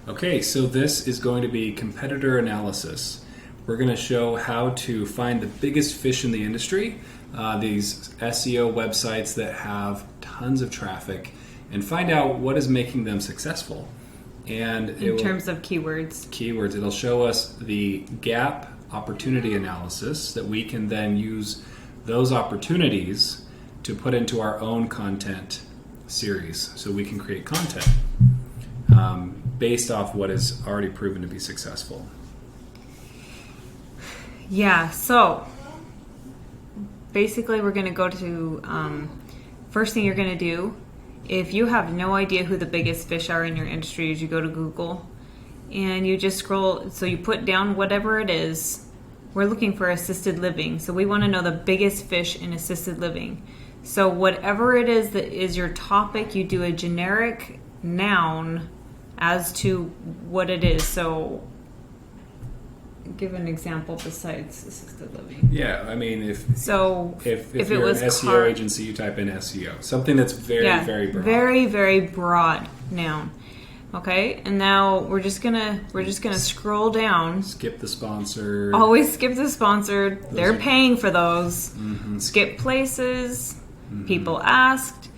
Okay, so this is going to be competitor analysis. We're going to show how to find the biggest fish in the industry, these SEO websites that have tons of traffic, and find out what is making them successful. And in terms of keywords, it'll show us the gap opportunity analysis that we can then use those opportunities to put into our own content series, so we can create content based off what is already proven to be successful. Yeah, so basically we're going to go to, first thing you're going to do, if you have no idea who the biggest fish are in your industry, is you go to Google and you just scroll, so you put down whatever it is. We're looking for assisted living, so we want to know the biggest fish in assisted living. So whatever it is that is your topic, you do a generic noun as to what it is. So give an example besides assisted living. Yeah, I mean, if it you're was an SEO agency, you type in SEO. Something that's very broad. Very, very broad noun. Okay, and now we're just gonna scroll down. Skip the sponsor. Always skip the sponsor. They're paying for those. Mm-hmm. Skip places. Mm-hmm. People asked.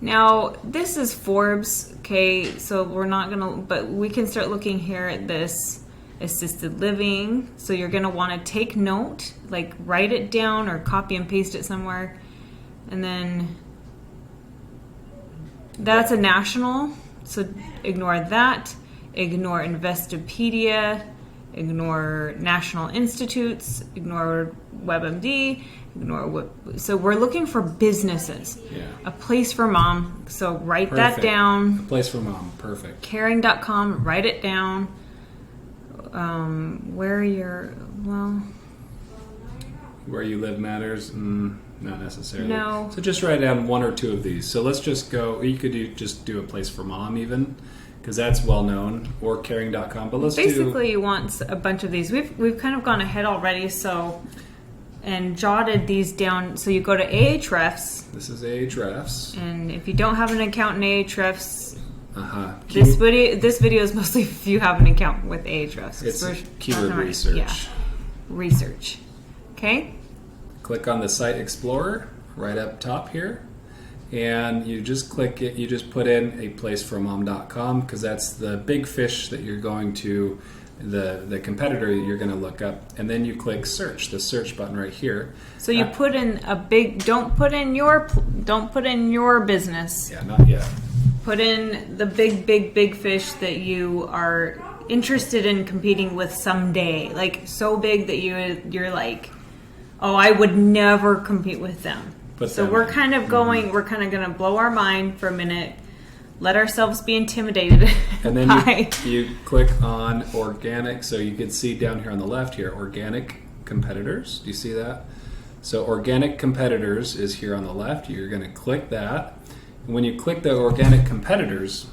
Now this is Forbes. Okay, so we're not gonna, but we can start looking here at this assisted living. So you're gonna want to take note, like write it down or copy and paste it somewhere, and then that's a national. So ignore that, ignore Investopedia, ignore National Institutes, ignore WebMD, so we're looking for businesses. Yeah. A place for mom, so write that down. A place for mom, perfect. Caring.com, write it down. Where you live matters? Not necessarily. No. So just write down one or two of these. So let's just go, you could just do a place for mom even, because that's well known, or caring.com. But let's basically you want a bunch of these. We've kind of gone ahead already, and jotted these down. So you go to Ahrefs. This is Ahrefs. And if you don't have an account in Ahrefs, this video is mostly if you have an account with Ahrefs. It's keyword research. Yeah, research. Okay. Click on the Site Explorer right up top here, and you just click it. You just put in a placeformom.com because that's the big fish that you're going to, the competitor that you're going to look up, and then you click search, the search button right here. So you put in don't put in your business. Yeah, not yet. Put in the big fish that you are interested in competing with someday, like so big that you're like, oh, I would never compete with them. We're kind of going to blow our mind for a minute, let ourselves be intimidated. And then you click on organic. So you can see down here on the left here, organic competitors. Do you see that? So organic competitors is here on the left. You're going to click that. And when you click the organic competitors,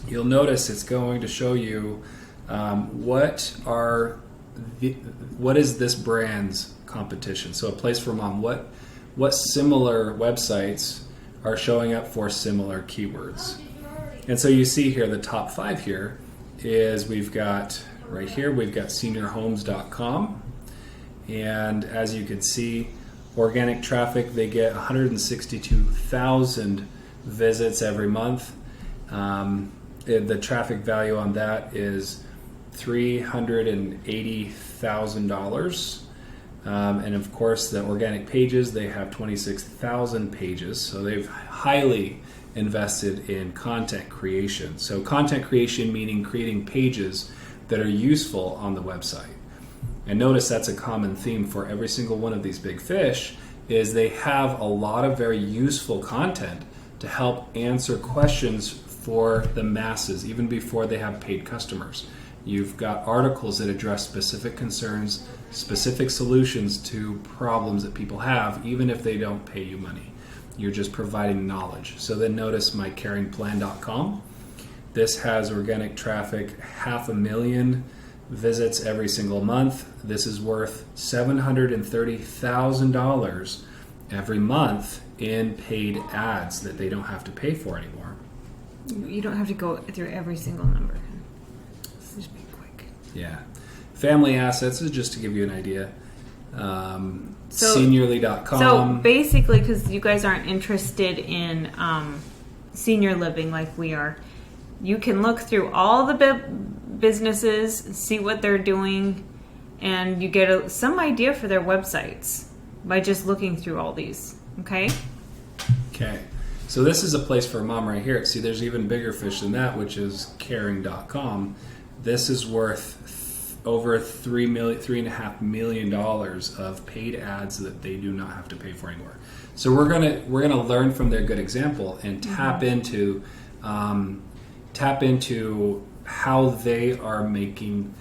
you'll notice it's going to show you what is this brand's competition. So a place for mom, what similar websites are showing up for similar keywords. And so you see here the top 5 here is we've got seniorhomes.com, and as you can see, organic traffic, they get 162,000 visits every month. The traffic value on that is $380,000. And of course, the organic pages, they have 26,000 pages. So they've highly invested in content creation. So content creation meaning creating pages that are useful on the website. And notice that's a common theme for every single one of these big fish, is they have a lot of very useful content to help answer questions for the masses, even before they have paid customers. You've got articles that address specific concerns, specific solutions to problems that people have, even if they don't pay you money. You're just providing knowledge. So then notice mycaringplan.com. This has organic traffic, 500,000 visits every single month. This is worth $730,000 every month in paid ads that they don't have to pay for anymore. You don't have to go through every single number. Yeah. Family assets is just to give you an idea. So- Seniorly.com. So basically, because you guys aren't interested in senior living like we are, you can look through all the businesses, see what they're doing, and you get some idea for their websites by just looking through all these. Okay? Okay. So this is a place for a mom right here. See, there's even bigger fish than that, which is caring.com. This is worth over $3.5 million of paid ads that they do not have to pay for anymore. So we're gonna learn from their good example and tap into how they are making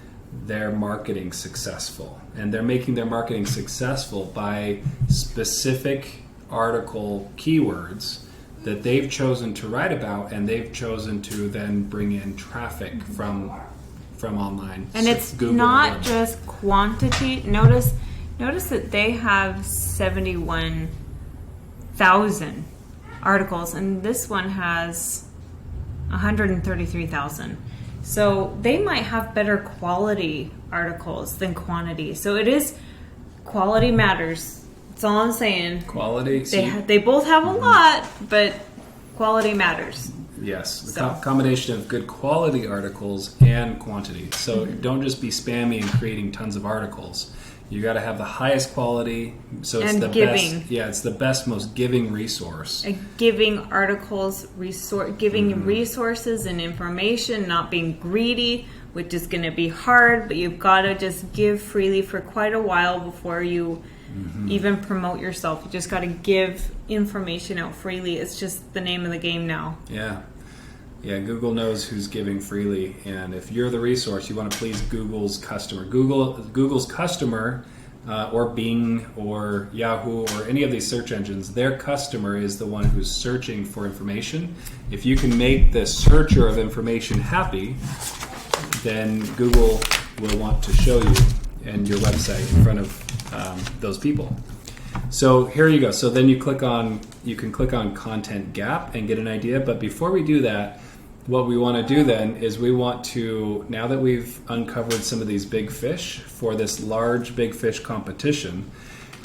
their marketing successful, and they're making their marketing successful by specific article keywords that they've chosen to write about, and they've chosen to then bring in traffic from online. And it's Google not Web. just quantity. Notice that they have 71,000 articles, and this one has 133,000. So they might have better quality articles than quantity. So it is, quality matters. That's all I'm saying. Quality. They both have a lot, but quality matters. Yes, the So. combination of good quality articles and quantity. So don't just be spammy and creating tons of articles. You got to have the highest quality. So it's And the giving. best. Yeah, it's the best, most giving resource. Giving articles, giving resources and information, not being greedy, which is going to be hard, but you've got to just give freely for quite a while before you even promote yourself. You just got to give information out freely. It's just the name of the game now. Yeah. Yeah, Google knows who's giving freely, and if you're the resource, you want to please Google's customer. Google's customer, or Bing, or Yahoo, or any of these search engines, their customer is the one who's searching for information. If you can make the searcher of information happy, then Google will want to show you and your website in front of those people. So here you go. So then you can click on Content Gap and get an idea. But before we do that, what we want to do then is we want to, now that we've uncovered some of these big fish for this large big fish competition,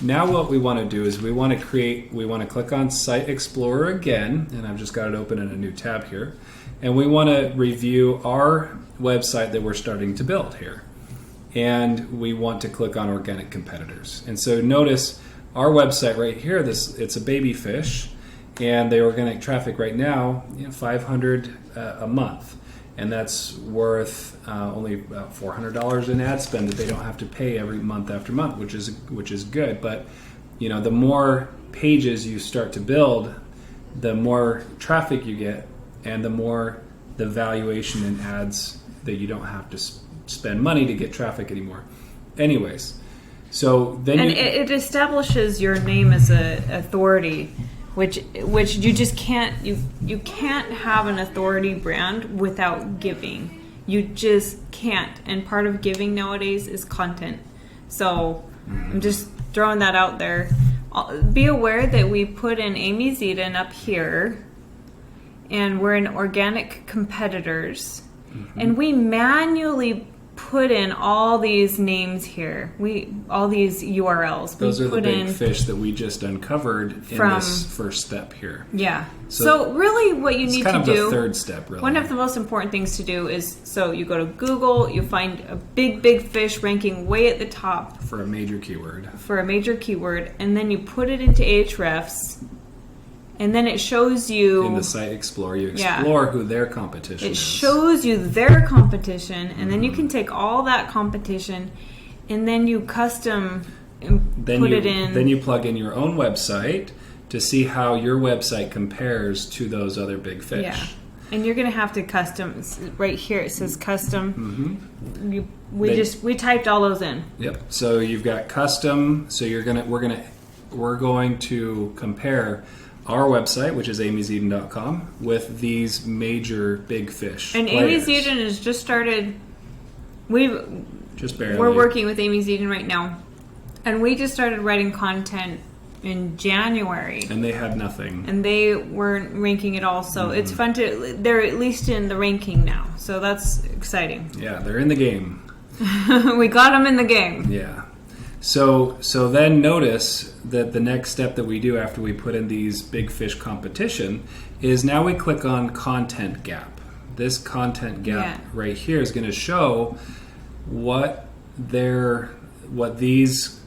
now what we want to do is we want to click on Site Explorer again, and I've just got it open in a new tab here, and we want to review our website that we're starting to build here. And we want to click on Organic Competitors. And so notice our website right here, it's a baby fish, and the organic traffic right now, 500 a month, and that's worth only about $400 in ad spend that they don't have to pay every month after month, which is good. But the more pages you start to build, the more traffic you get, and the more the valuation in ads that you don't have to spend money to get traffic anymore. Anyways, so then it establishes your name as an authority, which you just can't you can't have an authority brand without giving. You just can't. And part of giving nowadays is content. So I'm just throwing that out there. Be aware that we put in Amy's Eden up here, and we're in Organic Competitors, and we manually put in all these names here. All these URLs. Those are the big fish that we just uncovered in this first step here. Yeah. So really what you need to do... It's kind of the third step, really. One of the most important things to do is, so you go to Google, you find a big fish ranking way at the top. For a major keyword. And then you put it into Ahrefs, and then it shows you... In the Site Explorer, you explore who their competition is. It shows you their competition, and then you can take all that competition, and then you custom put it in. Then you plug in your own website to see how your website compares to those other big fish. Yeah. And you're going to have to custom, right here it says custom. We typed all those in. Yep. So you've got custom, so we're going to compare our website, which is amyseden.com, with these major big fish. And players. Amy's Eden has just started. Just barely. We're working with Amy's Eden right now, and we just started writing content in January. And they had nothing. And they weren't ranking at all, so it's fun to. They're at least in the ranking now, so that's exciting. Yeah, they're in the game. We got them in the game. Yeah. So then notice that the next step that we do after we put in these big fish competition is now we click on content gap. This content gap right here is going to show what these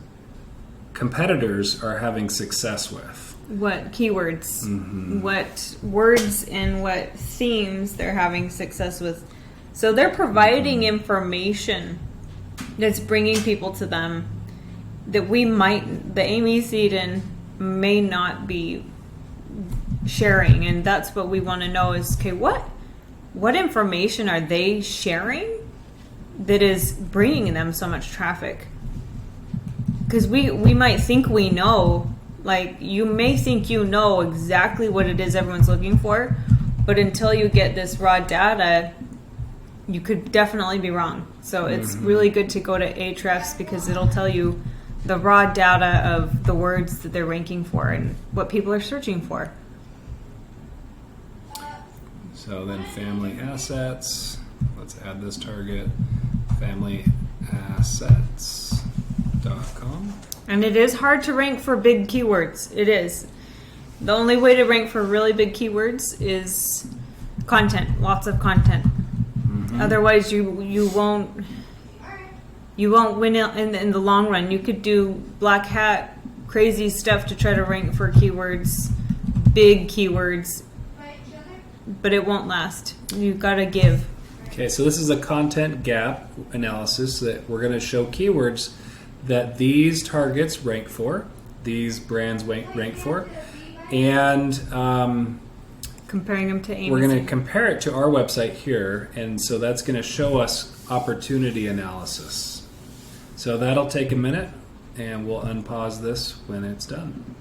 competitors are having success with. What keywords, what words, and what themes they're having success with. So they're providing information that's bringing people to them that the Amy Seaton may not be sharing. And that's what we want to know is, okay, what information are they sharing that is bringing them so much traffic? Because we might think we know, like you may think you know exactly what it is everyone's looking for, but until you get this raw data, you could definitely be wrong. So it's really good to go to Ahrefs because it'll tell you the raw data of the words that they're ranking for and what people are searching for. So then family assets, let's add this target, familyassets.com. And it is hard to rank for big keywords. It is. The only way to rank for really big keywords is content, lots of content. Otherwise, you won't win in the long run. You could do black hat, crazy stuff to try to rank for keywords, big keywords, but it won't last. You've got to give. Okay, so this is a content gap analysis that we're going to show keywords that these targets rank for, these brands rank for, and comparing them to Amy's. We're going to compare it to our website here, and so that's going to show us opportunity analysis. So that'll take a minute, and we'll unpause this when it's done.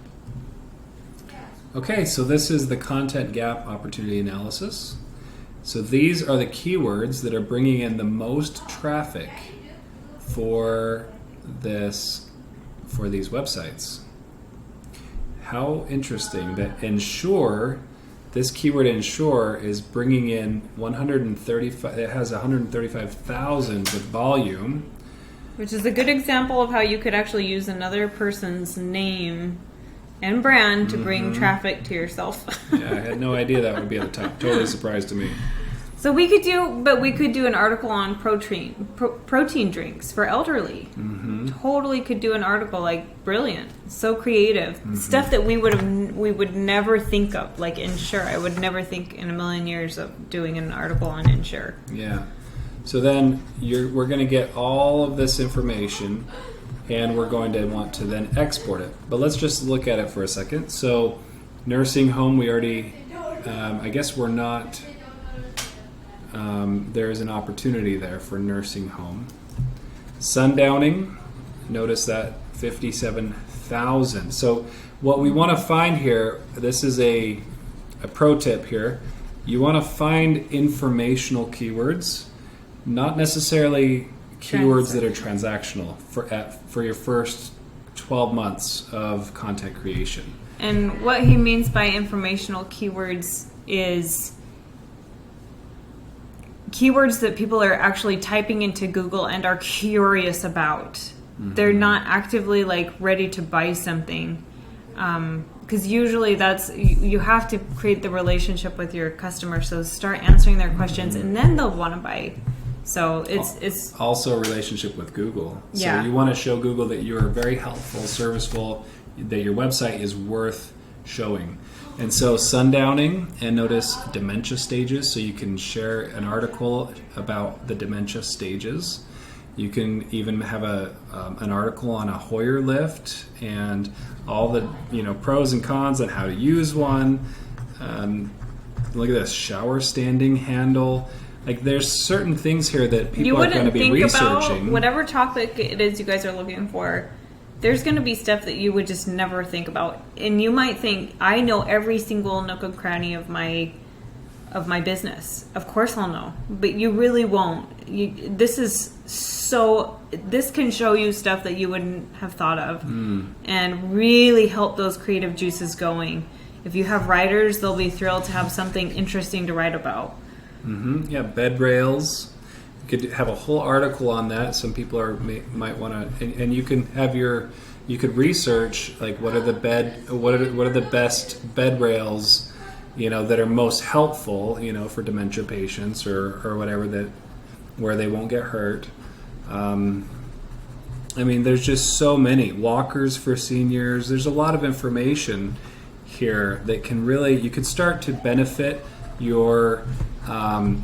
Okay, so this is the content gap opportunity analysis. So these are the keywords that are bringing in the most traffic for these websites. How interesting that ensure, this keyword ensure is bringing in 135, it has 135,000 with volume. Which is a good example of how you could actually use another person's name and brand to bring traffic to yourself. Yeah, I had no idea that would be at the top. Totally surprised to me. So we could do an article on protein drinks for elderly. Totally could do an article, like brilliant, so creative, stuff that we would never think of, like Ensure. I would never think in a million years of doing an article on Ensure. Yeah. So then we're going to get all of this information, and we're going to want to then export it. But let's just look at it for a second. So nursing home, we already, I guess we're not. There's an opportunity there for nursing home. Sundowning, notice that 57,000. So what we want to find here, this is a pro tip here. You want to find informational keywords, not necessarily keywords that are transactional for your first 12 months of content creation. And what he means by informational keywords is keywords that people are actually typing into Google and are curious about. They're not actively like ready to buy something, because usually you have to create the relationship with your customer. So start answering their questions, and then they'll want to buy. So it's also a relationship with Google. So yeah. You want to show Google that you are very helpful, serviceful, that your website is worth showing. And so sundowning, and notice dementia stages, so you can share an article about the dementia stages. You can even have an article on a Hoyer lift and all the pros and cons on how to use one. Look at this, shower standing handle. Like there's certain things here that people are going to be researching. About whatever topic it is you guys are looking for. There's going to be stuff that you would just never think about. And you might think, I know every single nook and cranny of my business. Of course I'll know. But you really won't. This can show you stuff that you wouldn't have thought of. And really help those creative juices going. If you have writers, they'll be thrilled to have something interesting to write about. Yeah, bed rails. You could have a whole article on that. Some people might want to, and you can have you could research like what are the best bed rails, that are most helpful, for dementia patients or whatever, that where they won't get hurt. There's just so many walkers for seniors. There's a lot of information here that you can start to benefit your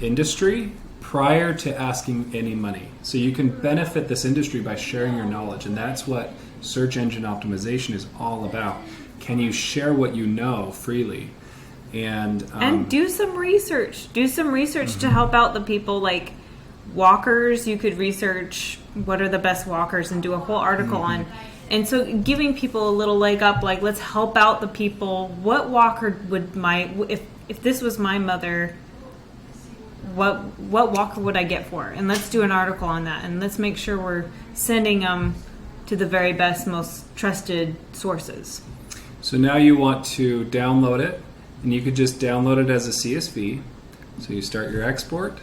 industry prior to asking any money. So you can benefit this industry by sharing your knowledge, and that's what search engine optimization is all about. Can you share what you know freely? And do some research. Do some research to help out the people, like walkers. You could research what are the best walkers and do a whole article on. And so giving people a little leg up, like let's help out the people. What walker would if this was my mother, what walker would I get for her? And let's do an article on that. And let's make sure we're sending them to the very best, most trusted sources. So now you want to download it, and you could just download it as a CSV. So you start your export.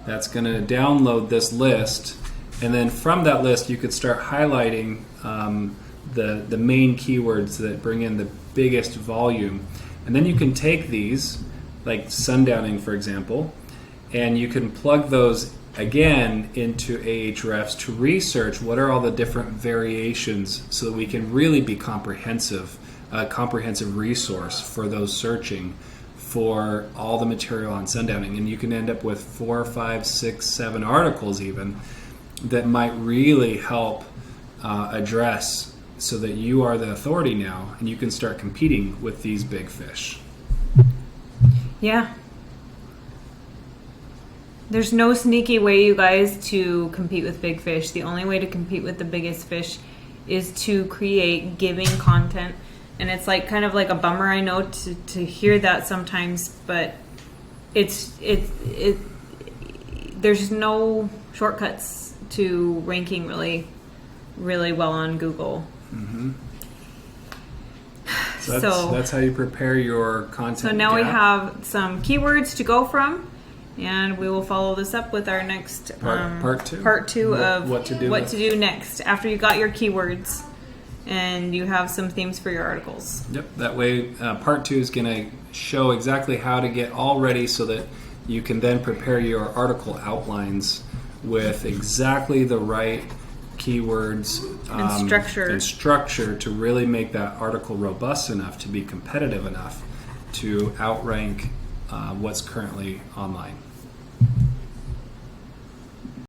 That's going to download this list, and then from that list you could start highlighting the main keywords that bring in the biggest volume. And then you can take these, like sundowning for example, and you can plug those again into Ahrefs to research what are all the different variations, so that we can really be a comprehensive resource for those searching for all the material on sundowning. And you can end up with 4, 5, 6, 7 articles even that might really help address, so that you are the authority now and you can start competing with these big fish. Yeah. There's no sneaky way, you guys, to compete with big fish. The only way to compete with the biggest fish is to create giving content. And it's like kind of like a bummer, I know, to hear that sometimes, but there's no shortcuts to ranking really, really well on Google. Mm-hmm. So that's how you prepare your content. So now we have some keywords to go from. And we will follow this up with our next part two. Part two of what to do next after you got your keywords and you have some themes for your articles. Yep. That way, part 2 is going to show exactly how to get all ready, so that you can then prepare your article outlines with exactly the right keywords and structure to really make that article robust enough to be competitive enough to outrank what's currently online.